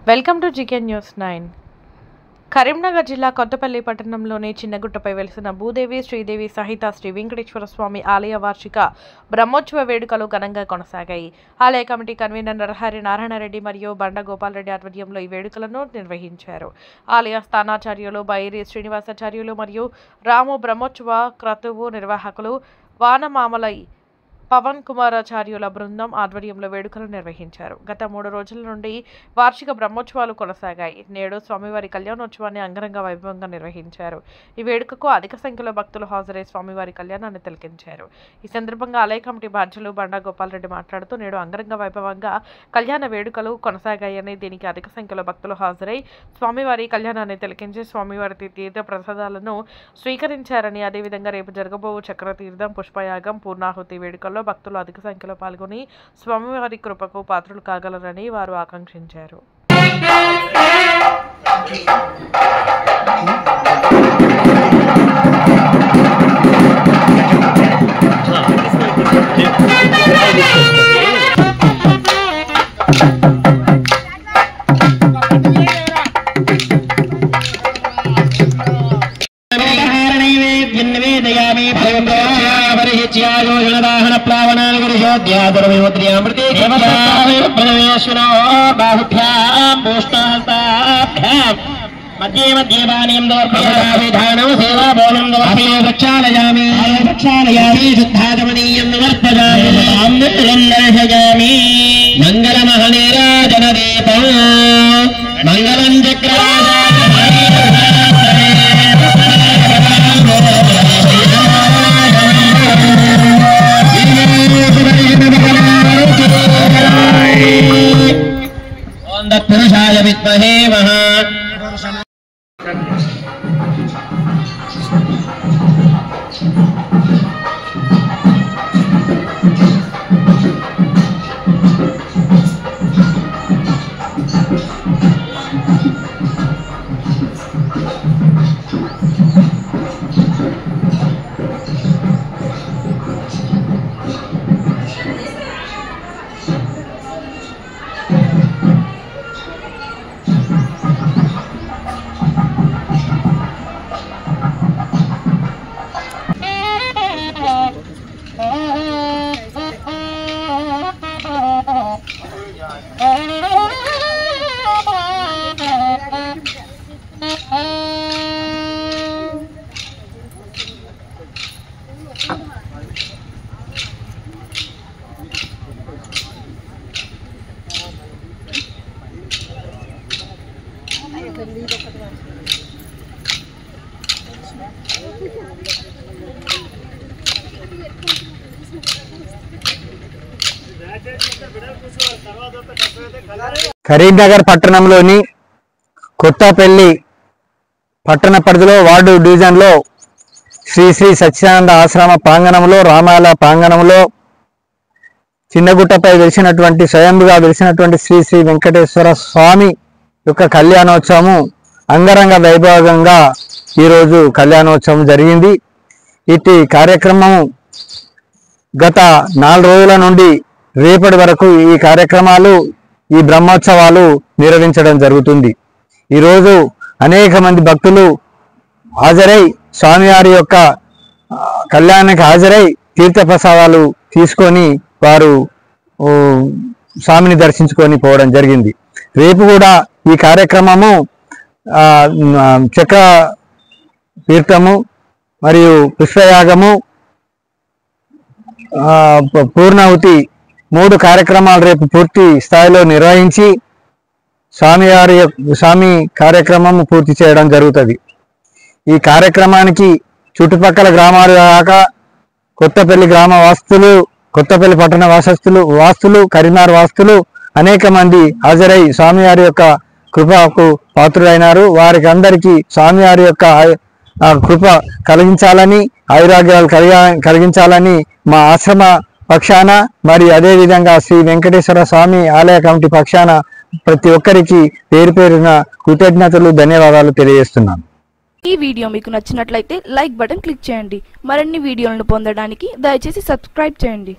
Welcome to GK news 9. Karimnagar జిల్లా కొత్తపల్లి పట్టణంలోని చిన్నగుట్టపై వెలిసిన భూదేవి శ్రీదేవి సహిత శ్రీ వెంకటేశ్వర స్వామి ఆలయ వార్షిక బ్రహ్మోత్సవ వేడుకలు ఘనంగా కొనసాగాయి. ఆలయ కమిటీ కన్వీనర్ నరహరి నారాయణరెడ్డి మరియు బండ గోపాలరెడ్డి ఆధ్వర్యంలో ఈ వేడుకలను నిర్వహించారు. ఆలయ స్థానాచార్యులు బైరి శ్రీనివాసాచార్యులు మరియు రాము బ్రహ్మోత్సవ క్రతువు నిర్వాహకులు వానమామలై పవన్ కుమారాచార్యుల బృందం ఆధ్వర్యంలో వేడుకలు నిర్వహించారు. గత 3 రోజుల నుండి వార్షిక బ్రహ్మోత్సవాలు కొనసాగాయి. నేడు స్వామివారి కళ్యాణోత్సవాన్ని అంగరంగ వైభవంగా నిర్వహించారు. ఈ వేడుకకు అధిక సంఖ్యలో భక్తులు హాజరై స్వామివారి కళ్యాణాన్ని తిలకించారు. ఈ సందర్భంగా ఆలయ కమిటీ బాధ్యులు బండా గోపాలరెడ్డి మాట్లాడుతూ నేడు అంగరంగ వైభవంగా కళ్యాణ వేడుకలు కొనసాగాయని, దీనికి అధిక సంఖ్యలో భక్తులు హాజరై స్వామివారి కళ్యాణాన్ని తిలకించి స్వామివారి తీర్థ ప్రసాదాలను స్వీకరించారని, అదేవిధంగా రేపు జరగబోవు చక్రతీర్థం, పుష్పయాగం, పూర్ణాహుతి వేడుకల్లో భక్తులు అధిక సంఖ్యలో పాల్గొని స్వామివారి కృపకు పాత్రులు కాగలరని వారు ఆకాంక్షించారు. मध्ये मध्ये पानीं दोर्पयामि सेवा बोलं प्रक्षालयामि शुद्धागमनीयं नमर्पयामि मङ्गलमहनीराजनदीपं मङ्गलं पुरुषाय विद्महे महा కరీంనగర్ పట్టణంలోని కొత్తపల్లి పట్టణ పరిధిలో వార్డు డివిజన్లో శ్రీ శ్రీ సత్యానంద ఆశ్రమ ప్రాంగణంలో రామాల ప్రాంగణంలో చిన్నగుట్టపై వెలిసినటువంటి స్వయంగా వెలిసినటువంటి శ్రీ శ్రీ వెంకటేశ్వర స్వామి యొక్క కళ్యాణోత్సవము అంగరంగ వైభవంగా ఈరోజు కళ్యాణోత్సవం జరిగింది. ఇట్టి కార్యక్రమం గత 4 రోజుల నుండి రేపటి వరకు ఈ కార్యక్రమాలు, ఈ బ్రహ్మోత్సవాలు నిర్వహించడం జరుగుతుంది. ఈరోజు అనేక మంది భక్తులు హాజరై స్వామివారి యొక్క కళ్యాణానికి హాజరై తీర్థప్రసాదాలు తీసుకొని వారు స్వామిని దర్శించుకొని పోవడం జరిగింది. రేపు కూడా ఈ కార్యక్రమము చక్ర తీర్థము మరియు పుష్పయాగము, పూర్ణాహుతి 3 కార్యక్రమాలు రేపు పూర్తి స్థాయిలో నిర్వహించి స్వామి కార్యక్రమం పూర్తి చేయడం జరుగుతుంది. ఈ కార్యక్రమానికి చుట్టుపక్కల గ్రామాలు కాక కొత్తపల్లి గ్రామ వాస్తులు, కొత్తపల్లి పట్టణ వాస్తులు, కరీంనగర్ వాస్తులు అనేక మంది హాజరై స్వామివారి యొక్క కృపకు పాత్రులైనారు. వారికి అందరికీ స్వామివారి యొక్క కృప కలిగించాలని, ఆయురాగ్యాలు కలిగించాలని మా ఆశ్రమ పక్షాన మరి అదేవిధంగా శ్రీ వెంకటేశ్వర స్వామి ఆలయ కమిటీ పక్షాన ప్రతి ఒక్కరికి పేరు పేరున కృతజ్ఞతలు, ధన్యవాదాలు తెలియజేస్తున్నాను. ఈ వీడియో మీకు నచ్చినట్లయితే లైక్ బటన్ క్లిక్ చేయండి. మరిన్ని వీడియోలను పొందడానికి దయచేసి సబ్స్క్రైబ్ చేయండి.